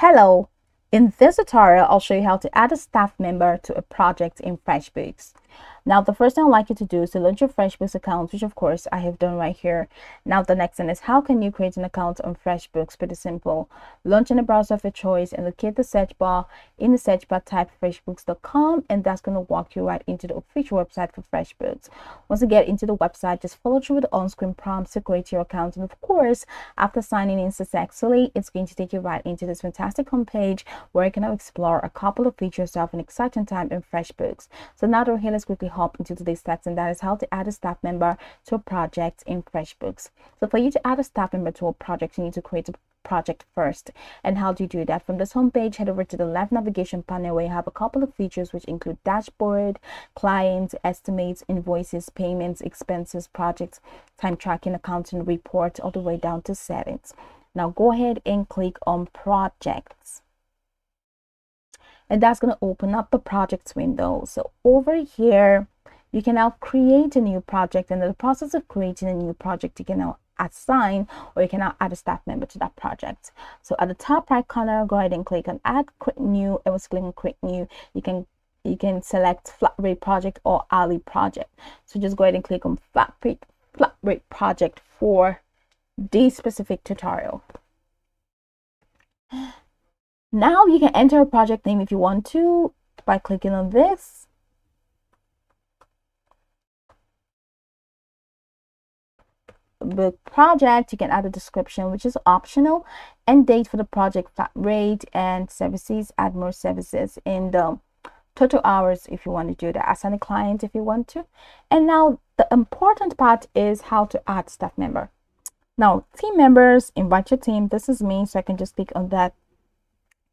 Hello! In this tutorial, I'll show you how to add a staff member to a project in FreshBooks. Now, the first thing I'd like you to do is to launch your FreshBooks account, which of course I have done right here. Now, the next thing is how can you create an account on FreshBooks? Pretty simple. Launch in a browser of your choice and locate the search bar. In the search bar, type freshbooks.com, and that's going to walk you right into the official website for FreshBooks. Once you get into the website, just follow through with the on-screen prompts to create your account. And of course, after signing in successfully, it's going to take you right into this fantastic homepage where you can now explore a couple of features to have an exciting time in FreshBooks. So now that we're here, let's quickly hop into today's steps, and that is how to add a staff member to a project in FreshBooks. So for you to add a staff member to a project, you need to create a project first. And how do you do that? From this homepage, head over to the left navigation panel where you have a couple of features which include dashboard, clients, estimates, invoices, payments, expenses, projects, time tracking, accounting, report, all the way down to settings. Now go ahead and click on projects, and that's going to open up the projects window. So over here you can now create a new project, and in the process of creating a new project you can now assign, or you can now add a staff member to that project. So at the top right corner, go ahead and click on add, create new, and once you click on create new, you can select flat rate project or hourly project. So just go ahead and click on flat rate project for this specific tutorial. Now you can enter a project name if you want to by clicking on this. The project, you can add a description which is optional, and date for the project, flat rate, and services, add more services in the total hours if you want to do that, assign a client if you want to. And now the important part is how to add staff member. Now team members, invite your team. This is me, so I can just click on that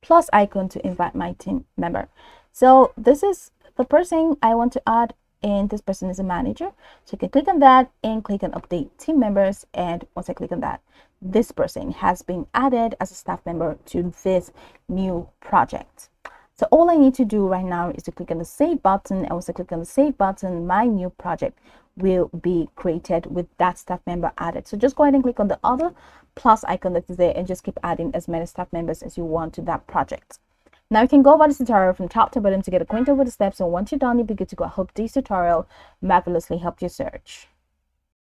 plus icon to invite my team member. So this is the person I want to add, and this person is a manager, so you can click on that and click on update team members, and once I click on that, this person has been added as a staff member to this new project. So all I need to do right now is to click on the save button, and once I click on the save button, my new project will be created with that staff member added. So just go ahead and click on the other plus icon that is there and just keep adding as many staff members as you want to that project. Now you can go over this tutorial from top to bottom to get acquainted with the steps, and once you're done, you'll be good to go. I hope this tutorial marvelously helped your search.